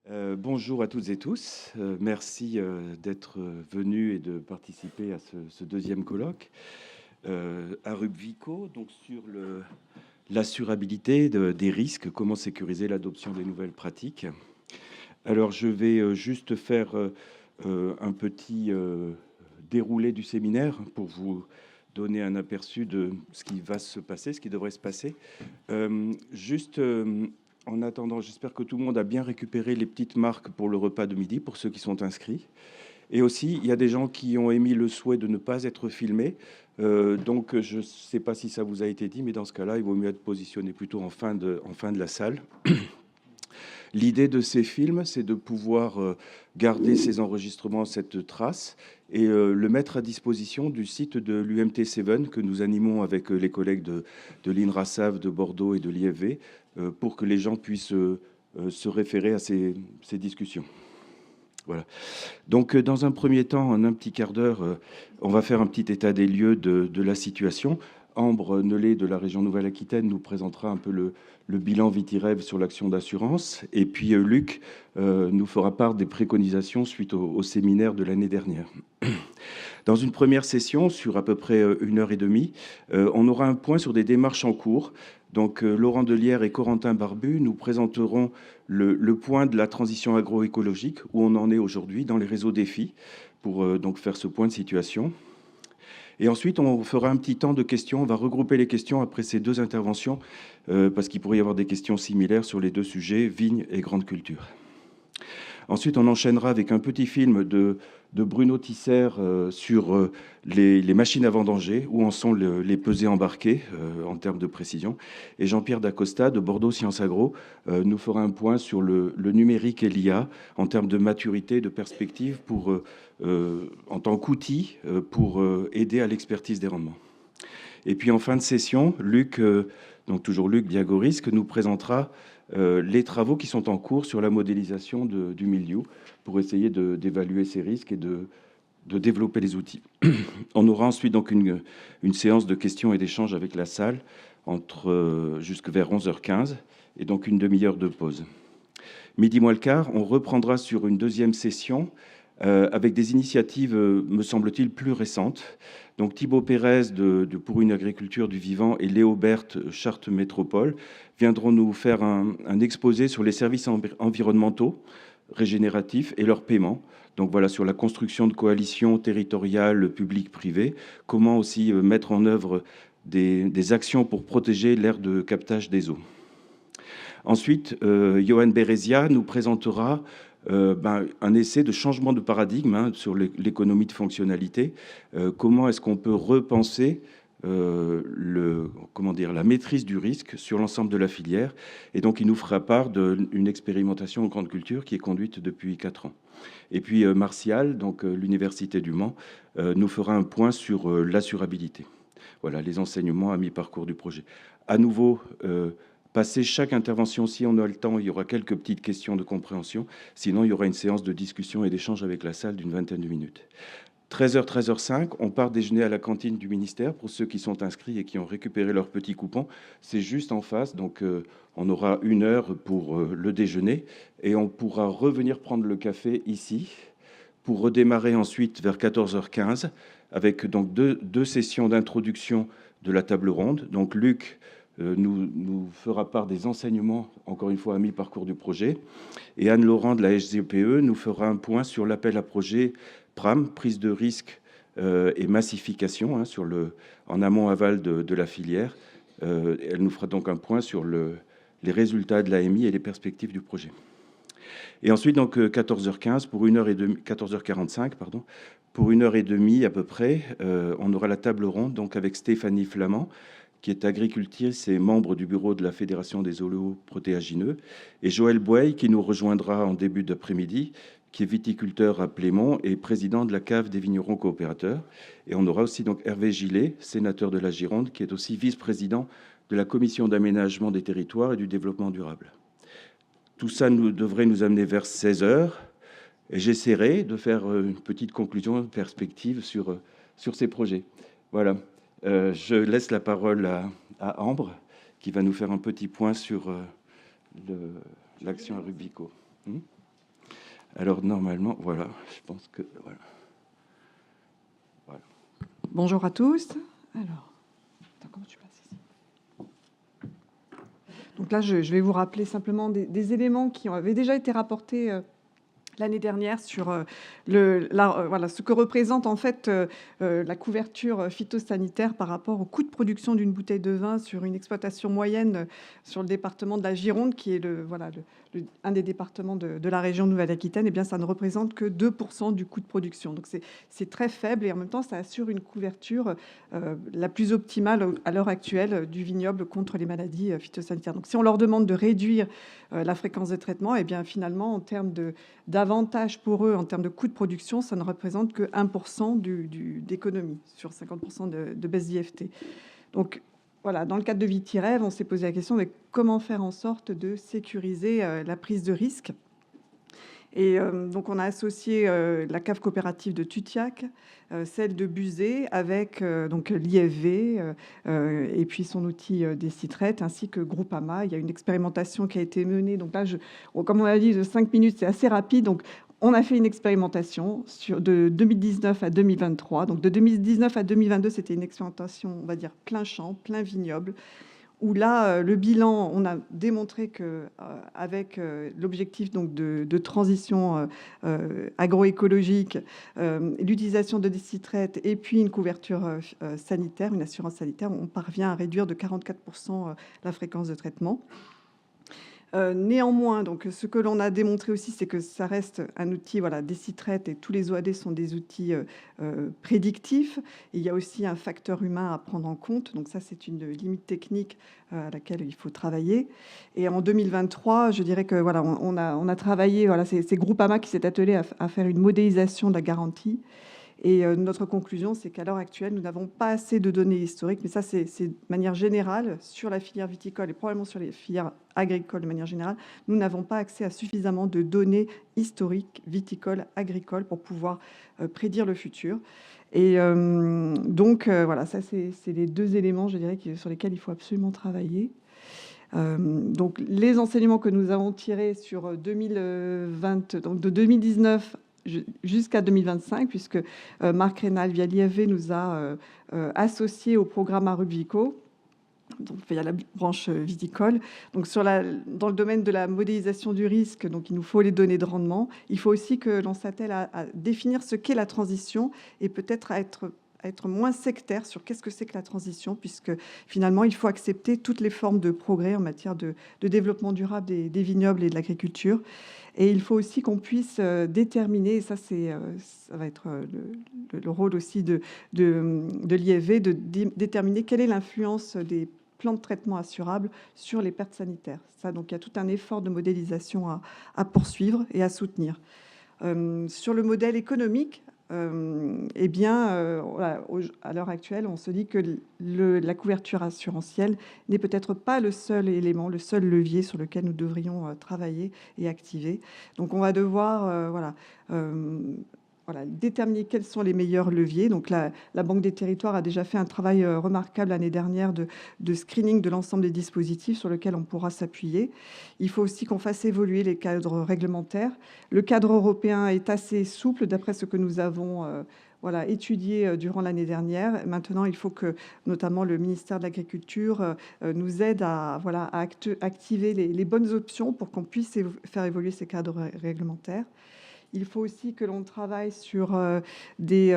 Bonjour à toutes et tous. Merci d'être venus et de participer à ce deuxième colloque à Rubvico, donc sur l'assurabilité des risques, comment sécuriser l'adoption des nouvelles pratiques. Alors, je vais juste faire un petit déroulé du séminaire pour vous donner un aperçu de ce qui va se passer, ce qui devrait se passer. Juste en attendant, j'espère que tout le monde a bien récupéré les petites marques pour le repas de midi, pour ceux qui sont inscrits. Et aussi, il y a des gens qui ont émis le souhait de ne pas être filmés. Donc, je ne sais pas si ça vous a été dit, mais dans ce cas-là, il vaut mieux être positionné plutôt en fin de la salle. L'idée de ces films, c'est de pouvoir garder ces enregistrements, cette trace, et le mettre à disposition du site de l'UMT7 que nous animons avec les collègues de l'INRASAV de Bordeaux et de l'IFV pour que les gens puissent se référer à ces discussions. Voilà. Donc, dans un premier temps, en un petit quart d'heure, on va faire un petit état des lieux de la situation. Ambre Nelé de la région Nouvelle-Aquitaine nous présentera un peu le bilan Vitirev sur l'action d'assurance. Et puis Luc nous fera part des préconisations suite au séminaire de l'année dernière. Dans une première session, sur à peu près 1 heure et demie, on aura un point sur des démarches en cours. Donc, Laurent Delière et Corentin Barbu nous présenteront le point de la transition agroécologique, où on en est aujourd'hui dans les réseaux défis, pour donc faire ce point de situation. Et ensuite, on fera un petit temps de questions. On va regrouper les questions après ces deux interventions, parce qu'il pourrait y avoir des questions similaires sur les deux sujets, vignes et grandes cultures. Ensuite, on enchaînera avec un petit film de Bruno Tisser sur les machines à vendanger, où en sont les pesées embarquées en termes de précision. Et Jean-Pierre Dacosta de Bordeaux Sciences Agro nous fera un point sur le numérique et l'IA en termes de maturité, de perspective en tant qu'outil pour aider à l'expertise des rendements. Et puis en fin de session, Luc, donc toujours Luc Biagoris, nous présentera les travaux qui sont en cours sur la modélisation du milieu pour essayer d'évaluer ces risques et de développer les outils. On aura ensuite donc une séance de questions et d'échanges avec la salle jusque vers 11h15 et donc une demi-heure de pause. Midi moins le quart, on reprendra sur une deuxième session avec des initiatives, me semble-t-il, plus récentes. Donc Thibaut Pérez Pour une agriculture du vivant et Léo Berthe, Chartres Métropole, viendront nous faire un exposé sur les services environnementaux régénératifs et leur paiement. Donc voilà, sur la construction de coalitions territoriales, publiques, privées, comment aussi mettre en œuvre des actions pour protéger l'aire de captage des eaux. Ensuite, Johan Bérezia nous présentera un essai de changement de paradigme sur l'économie de fonctionnalité. Comment est-ce qu'on peut repenser la maîtrise du risque sur l'ensemble de la filière. Et donc, il nous fera part d'une expérimentation en grande culture qui est conduite depuis 4 ans. Et puis, Martial, donc l'Université du Mans, nous fera un point sur l'assurabilité. Voilà, les enseignements à mi-parcours du projet. À nouveau, passer chaque intervention, si on a le temps, il y aura quelques petites questions de compréhension. Sinon, il y aura une séance de discussion et d'échange avec la salle d'une vingtaine de minutes. 13h, 13h05, on part déjeuner à la cantine du ministère pour ceux qui sont inscrits et qui ont récupéré leur petit coupon. C'est juste en face, donc on aura 1 heure pour le déjeuner et on pourra revenir prendre le café ici pour redémarrer ensuite vers 14h15 avec donc deux sessions d'introduction de la table ronde. Donc Luc nous fera part des enseignements, encore une fois à mi-parcours du projet, et Anne Laurent de la SGPE nous fera un point sur l'appel à projet PRAM, prise de risque et massification en amont-aval de la filière. Elle nous fera donc un point sur les résultats de l'AMI et les perspectives du projet. Et ensuite, donc 14h15 pour 1h30, 14h45, pardon, pour 1 heure et demie à peu près, on aura la table ronde donc avec Stéphanie Flamand, qui est agricultrice et membre du bureau de la Fédération des oléoprotéagineux, et Joël Bouey, qui nous rejoindra en début d'après-midi, qui est viticulteur à Plémont et président de la cave des vignerons coopérateurs. Et on aura aussi donc Hervé Gillet, sénateur de la Gironde, qui est aussi vice-président de la Commission d'aménagement des territoires et du développement durable. Tout ça devrait nous amener vers 16h, et j'essaierai de faire une petite conclusion, une perspective sur ces projets. Voilà. Je laisse la parole à Ambre, qui va nous faire un petit point sur l'action à Rubvico. Alors normalement, voilà, je pense que voilà. Bonjour à tous. Alors, attends, comment tu passes ici? Donc là, je vais vous rappeler simplement des éléments qui avaient déjà été rapportés l'année dernière sur voilà, ce que représente en fait la couverture phytosanitaire par rapport au coût de production d'une bouteille de vin sur une exploitation moyenne sur le département de la Gironde, qui est voilà, un des départements de la région Nouvelle-Aquitaine. Eh bien, ça ne représente que 2% du coût de production. Donc, c'est très faible et en même temps, ça assure une couverture la plus optimale à l'heure actuelle du vignoble contre les maladies phytosanitaires. Donc, si on leur demande de réduire la fréquence de traitement, eh bien, finalement, en termes d'avantage pour eux en termes de coût de production, ça ne représente que 1% d'économie sur 50% de baisse d'IFT. Donc voilà, dans le cadre de Vitirève, on s'est posé la question de comment faire en sorte de sécuriser la prise de risque. Et donc on a associé la cave coopérative de Tutiac, celle de Buzet, avec donc l'IFV et puis son outil des Citrettes, ainsi que Groupama. Il y a une expérimentation qui a été menée. Donc là, comme on l'a dit, de 5 minutes, c'est assez rapide. Donc on a fait une expérimentation de 2019 à 2023. Donc de 2019 à 2022, c'était une expérimentation, on va dire, plein champ, plein vignoble, où là, le bilan, on a démontré qu'avec l'objectif donc de transition agroécologique, l'utilisation de décitrettes et puis une couverture sanitaire, une assurance sanitaire, on parvient à réduire de 44% la fréquence de traitement. Néanmoins, donc, ce que l'on a démontré aussi, c'est que ça reste un outil, voilà, des citrettes et tous les OAD sont des outils prédictifs. Il y a aussi un facteur humain à prendre en compte. Donc ça, c'est une limite technique à laquelle il faut travailler. Et en 2023, je dirais que voilà, on a travaillé, voilà, c'est Groupama qui s'est attelé à faire une modélisation de la garantie. Et notre conclusion, c'est qu'à l'heure actuelle, nous n'avons pas assez de données historiques, mais ça, c'est de manière générale sur la filière viticole et probablement sur les filières agricoles de manière générale. Nous n'avons pas accès à suffisamment de données historiques, viticoles, agricoles, pour pouvoir prédire le futur. Et donc, voilà, ça, c'est les deux éléments, je dirais, sur lesquels il faut absolument travailler. Donc, les enseignements que nous avons tirés sur 2020, donc de 2019 jusqu'à 2025, puisque Marc Rénal, via l'IFV, nous a associés au programme Arubico, donc il y a la branche viticole. Donc dans le domaine de la modélisation du risque, donc il nous faut les données de rendement. Il faut aussi que l'on s'attelle à définir ce qu'est la transition et peut-être à être moins sectaire sur qu'est-ce que c'est que la transition, puisque finalement, il faut accepter toutes les formes de progrès en matière de développement durable des vignobles et de l'agriculture. Et il faut aussi qu'on puisse déterminer, et ça va être le rôle aussi de l'IFV, de déterminer quelle est l'influence des plans de traitement assurables sur les pertes sanitaires. Ça, donc, il y a tout un effort de modélisation à poursuivre et à soutenir. Sur le modèle économique, eh bien, voilà, à l'heure actuelle, on se dit que la couverture assurantielle n'est peut-être pas le seul élément, le seul levier sur lequel nous devrions travailler et activer. Donc, on va devoir voilà, déterminer quels sont les meilleurs leviers. Donc, la Banque des Territoires a déjà fait un travail remarquable l'année dernière de screening de l'ensemble des dispositifs sur lesquels on pourra s'appuyer. Il faut aussi qu'on fasse évoluer les cadres réglementaires. Le cadre européen est assez souple d'après ce que nous avons voilà, étudié durant l'année dernière. Maintenant, il faut que notamment le ministère de l'Agriculture nous aide à, voilà, à activer les bonnes options pour qu'on puisse faire évoluer ces cadres réglementaires. Il faut aussi que l'on travaille sur des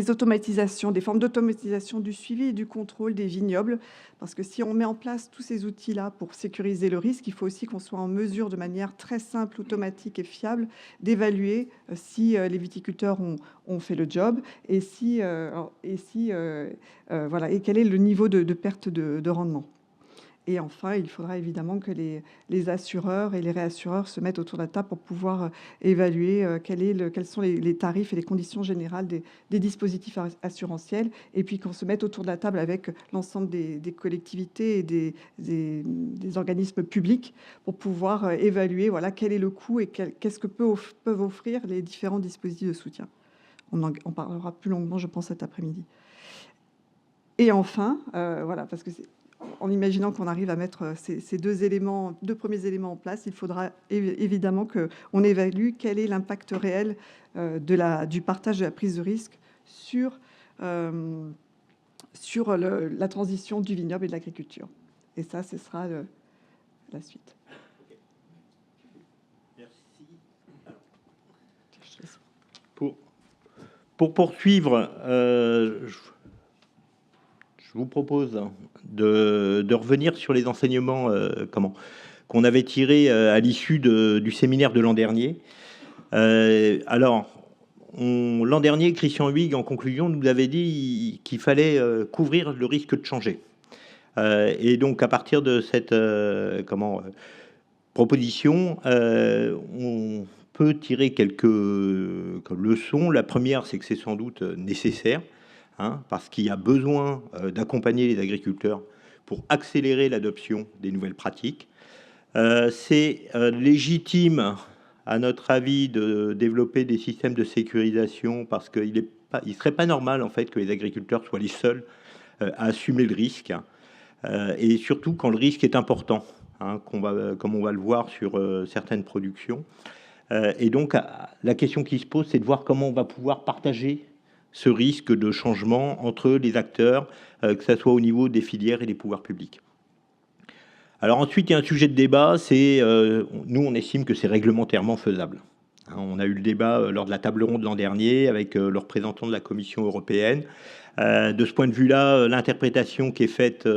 automatisations, des formes d'automatisation du suivi et du contrôle des vignobles. Parce que si on met en place tous ces outils-là pour sécuriser le risque, il faut aussi qu'on soit en mesure, de manière très simple, automatique et fiable, d'évaluer si les viticulteurs ont fait le job et voilà, et quel est le niveau de perte de rendement. Et enfin, il faudra évidemment que les assureurs et les réassureurs se mettent autour de la table pour pouvoir évaluer quels sont les tarifs et les conditions générales des dispositifs assurantiels, et puis qu'on se mette autour de la table avec l'ensemble des collectivités et des organismes publics pour pouvoir évaluer, voilà, quel est le coût et qu'est-ce que peuvent offrir les différents dispositifs de soutien. On en parlera plus longuement, je pense, cet après-midi. Et enfin, voilà, parce que en imaginant qu'on arrive à mettre ces deux premiers éléments en place, il faudra évidemment qu'on évalue quel est l'impact réel du partage de la prise de risque sur la transition du vignoble et de l'agriculture. Et ça, ce sera la suite. Pour poursuivre, je vous propose de revenir sur les enseignements qu'on avait tirés à l'issue du séminaire de l'an dernier. Alors, l'an dernier, Christian Huyghe, en conclusion, nous avait dit qu'il fallait couvrir le risque de changer. Et donc, à partir de cette proposition, on peut tirer quelques leçons. La première, c'est que c'est sans doute nécessaire, parce qu'il y a besoin d'accompagner les agriculteurs pour accélérer l'adoption des nouvelles pratiques. C'est légitime, à notre avis, de développer des systèmes de sécurisation, parce qu'il ne serait pas normal en fait que les agriculteurs soient les seuls à assumer le risque, et surtout quand le risque est important, comme on va le voir sur certaines productions. Et donc, la question qui se pose, c'est de voir comment on va pouvoir partager ce risque de changement entre les acteurs, que ce soit au niveau des filières et des pouvoirs publics. Alors ensuite, il y a un sujet de débat, c'est, nous, on estime que c'est réglementairement faisable. On a eu le débat lors de la table ronde l'an dernier avec le représentant de la Commission européenne. De ce point de vue-là, l'interprétation qui est faite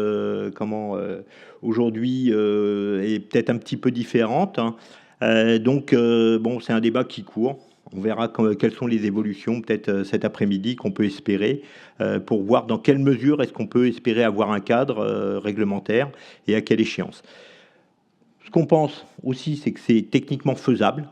aujourd'hui est peut-être un petit peu différente. Donc, c'est un débat qui court. On verra quelles sont les évolutions, peut-être cet après-midi, qu'on peut espérer, pour voir dans quelle mesure est-ce qu'on peut espérer avoir un cadre réglementaire et à quelle échéance. Ce qu'on pense aussi, c'est que c'est techniquement faisable.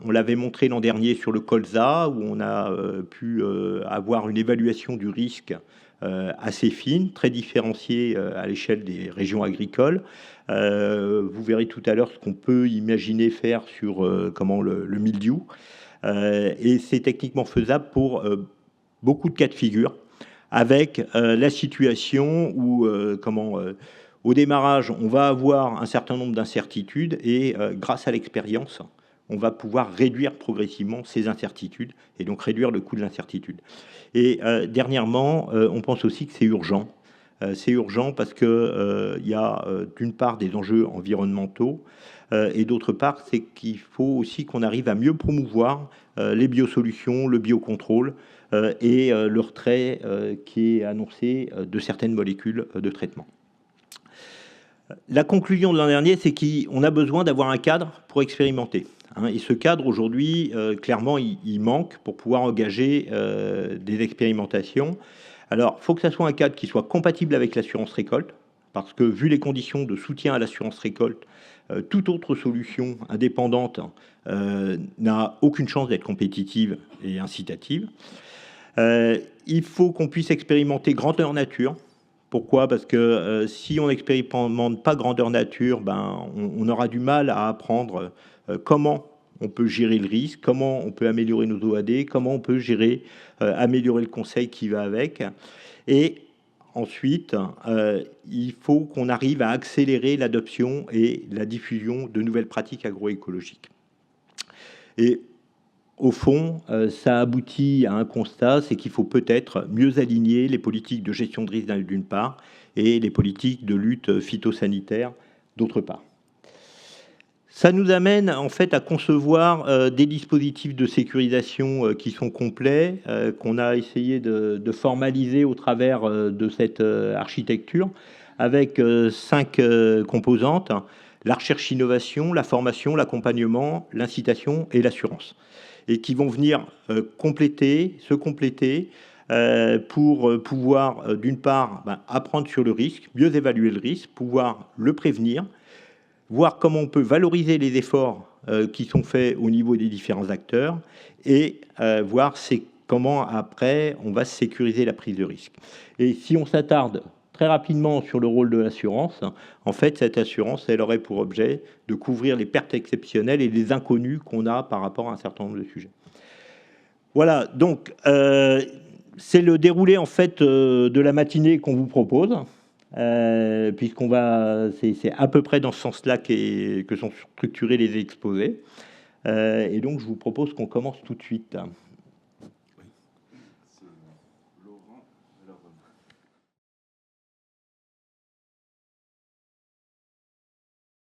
On l'avait montré l'an dernier sur le colza, où on a pu avoir une évaluation du risque assez fine, très différenciée à l'échelle des régions agricoles. Vous verrez tout à l'heure ce qu'on peut imaginer faire sur le mildiou. Et c'est techniquement faisable pour beaucoup de cas de figure, avec la situation où, au démarrage, on va avoir un certain nombre d'incertitudes et grâce à l'expérience, on va pouvoir réduire progressivement ces incertitudes et donc réduire le coût de l'incertitude. Et dernièrement, on pense aussi que c'est urgent. C'est urgent parce qu'il y a d'une part des enjeux environnementaux et d'autre part, c'est qu'il faut aussi qu'on arrive à mieux promouvoir les biosolutions, le biocontrôle et le retrait qui est annoncé de certaines molécules de traitement. La conclusion de l'an dernier, c'est qu'on a besoin d'avoir un cadre pour expérimenter. Et ce cadre, aujourd'hui, clairement, il manque pour pouvoir engager des expérimentations. Alors, il faut que ça soit un cadre qui soit compatible avec l'assurance récolte, parce que vu les conditions de soutien à l'assurance récolte, toute autre solution indépendante n'a aucune chance d'être compétitive et incitative. Il faut qu'on puisse expérimenter grandeur nature. Pourquoi ? Parce que si on n'expérimente pas grandeur nature, on aura du mal à apprendre comment on peut gérer le risque, comment on peut améliorer nos OAD, comment on peut gérer, améliorer le conseil qui va avec. Et ensuite, il faut qu'on arrive à accélérer l'adoption et la diffusion de nouvelles pratiques agroécologiques. Et au fond, ça aboutit à un constat, c'est qu'il faut peut-être mieux aligner les politiques de gestion de risque d'une part et les politiques de lutte phytosanitaire d'autre part. Ça nous amène en fait à concevoir des dispositifs de sécurisation qui sont complets, qu'on a essayé de formaliser au travers de cette architecture, avec 5 composantes: la recherche-innovation, la formation, l'accompagnement, l'incitation et l'assurance, et qui vont venir se compléter pour pouvoir, d'une part, apprendre sur le risque, mieux évaluer le risque, pouvoir le prévenir, voir comment on peut valoriser les efforts qui sont faits au niveau des différents acteurs et voir comment après on va sécuriser la prise de risque. Et si on s'attarde très rapidement sur le rôle de l'assurance, en fait cette assurance, elle aurait pour objet de couvrir les pertes exceptionnelles et les inconnus qu'on a par rapport à un certain nombre de sujets. Voilà, donc c'est le déroulé en fait de la matinée qu'on vous propose. puisqu'on va, c'est à peu près dans ce sens-là que sont structurés les exposés. Et donc, je vous propose qu'on commence tout de suite.